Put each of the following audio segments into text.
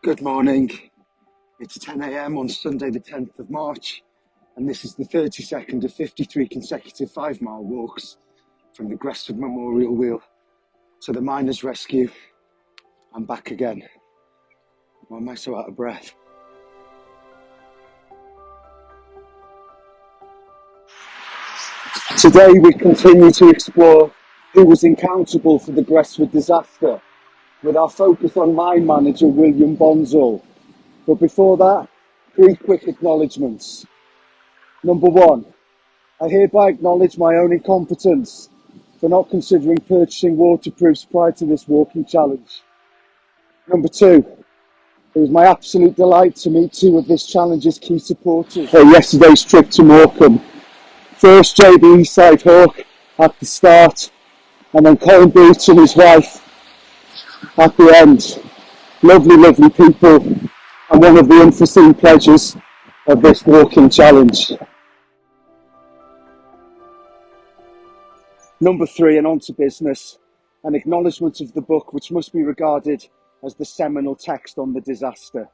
Good morning. It's 10 a.m. on Sunday, the 10th of March, and this is the 32nd of 53 consecutive 5-mile walks from the Gresford Memorial Wheel to the Miners' Rescue. I'm back again. Why am I so out of breath? Today we continue to explore who was accountable for the Gresford disaster, with our focus on mine manager William Bonsall. But before that, 3 quick acknowledgements. Number 1, I hereby acknowledge my own incompetence for not considering purchasing waterproofs prior to this walking challenge. Number 2, it was my absolute delight to meet 2 of this challenge's key supporters at yesterday's trip to Morecambe. First, JB Eastside Hawk at the start, and then Colin Booth and his wife at the end. Lovely, lovely people, and one of the unforeseen pleasures of this walking challenge. Number 3, and on to business, an acknowledgement of the book which must be regarded as the seminal text on the disaster,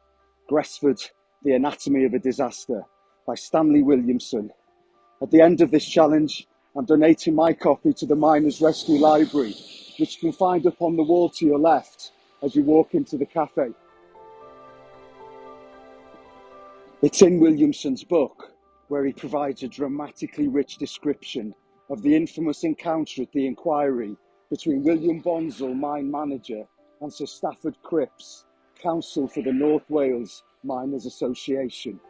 Gresford, The Anatomy of a Disaster, by Stanley Williamson. At the end of this challenge, I'm donating my copy to the Miners' Rescue Library, which you can find up on the wall to your left as you walk into the cafe. It's in Williamson's book where he provides a dramatically rich description of the infamous encounter at the inquiry between William Bonsall, mine manager, and Sir Stafford Cripps, counsel for the North Wales Miners Association.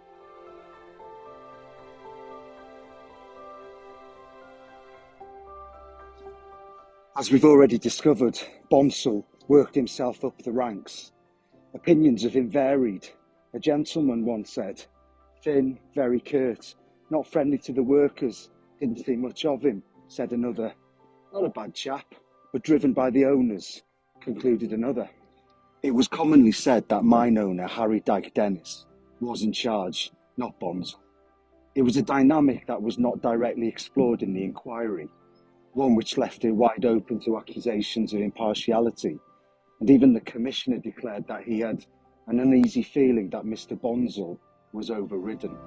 As we've already discovered, Bonsall worked himself up the ranks. Opinions of him varied. A gentleman once said, thin, very curt, not friendly to the workers, didn't think much of him, said another. Not a bad chap, but driven by the owners, concluded another. It was commonly said that mine owner Harry Dyke Dennis was in charge, not Bonsall. It was a dynamic that was not directly explored in the inquiry, one which left it wide open to accusations of impartiality, and even the commissioner declared that he had an uneasy feeling that Mr. Bonsall was overridden.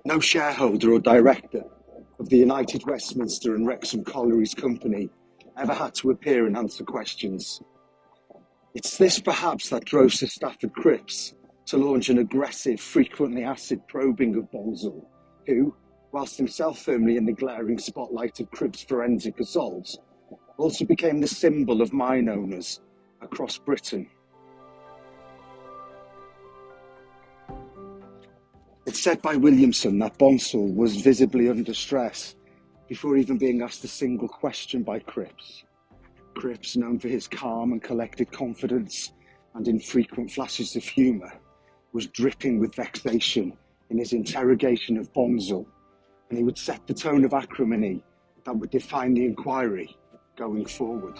No shareholder or director of the United Westminster and Wrexham Collieries company ever had to appear and answer questions. It's this perhaps that drove Sir Stafford Cripps to launch an aggressive, frequently acid probing of Bonsall, who, whilst himself firmly in the glaring spotlight of Cripps' forensic assaults, also became the symbol of mine owners across Britain. It's said by Williamson that Bonsall was visibly under stress before even being asked a single question by Cripps. Cripps, known for his calm and collected confidence and infrequent flashes of humour, was dripping with vexation in his interrogation of Bonsall, and he would set the tone of acrimony that would define the inquiry going forward.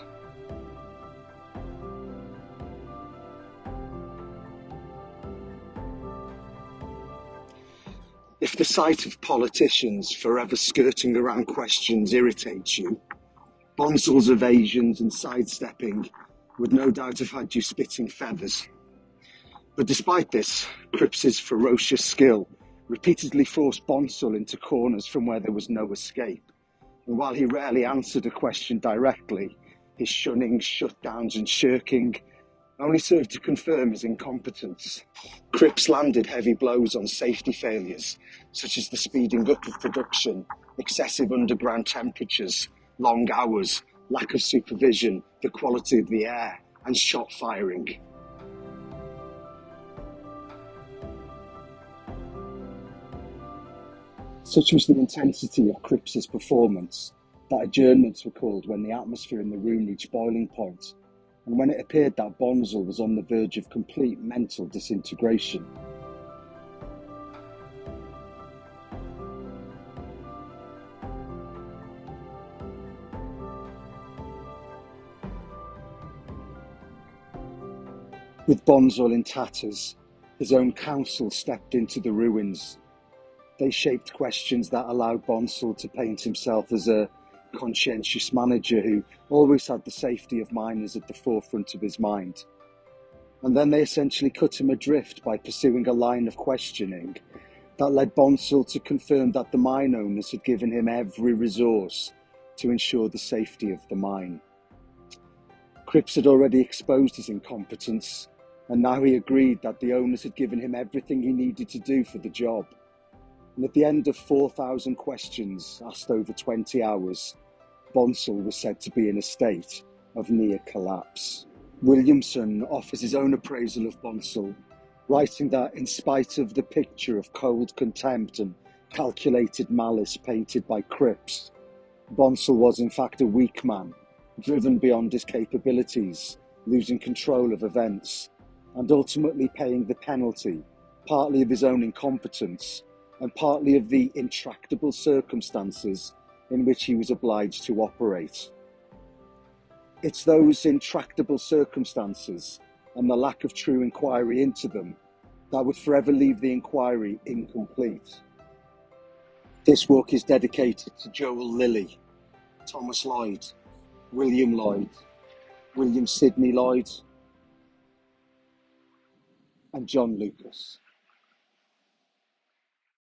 If the sight of politicians forever skirting around questions irritates you, Bonsall's evasions and sidestepping would no doubt have had you spitting feathers. But despite this, Cripps's ferocious skill repeatedly forced Bonsall into corners from where there was no escape. And while he rarely answered a question directly, his shunning, shutdowns and shirking only served to confirm his incompetence. Cripps landed heavy blows on safety failures, such as the speeding up of production, excessive underground temperatures, long hours, lack of supervision, the quality of the air, and shot firing. Such was the intensity of Cripps's performance that adjournments were called when the atmosphere in the room reached boiling point, and when it appeared that Bonsall was on the verge of complete mental disintegration. With Bonsall in tatters, his own council stepped into the ruins. They shaped questions that allowed Bonsall to paint himself as a conscientious manager who always had the safety of miners at the forefront of his mind. And then they essentially cut him adrift by pursuing a line of questioning that led Bonsall to confirm that the mine owners had given him every resource to ensure the safety of the mine. Cripps had already exposed his incompetence, and now he agreed that the owners had given him everything he needed to do for the job. And at the end of 4,000 questions asked over 20 hours, Bonsall was said to be in a state of near collapse. Williamson offers his own appraisal of Bonsall, writing that in spite of the picture of cold contempt and calculated malice painted by Cripps, Bonsall was in fact a weak man, driven beyond his capabilities, losing control of events, and ultimately paying the penalty, partly of his own incompetence, and partly of the intractable circumstances in which he was obliged to operate. It's those intractable circumstances and the lack of true inquiry into them that would forever leave the inquiry incomplete. This book is dedicated to Joel Lilly, Thomas Lloyd, William Lloyd, William Sidney Lloyd, and John Lucas.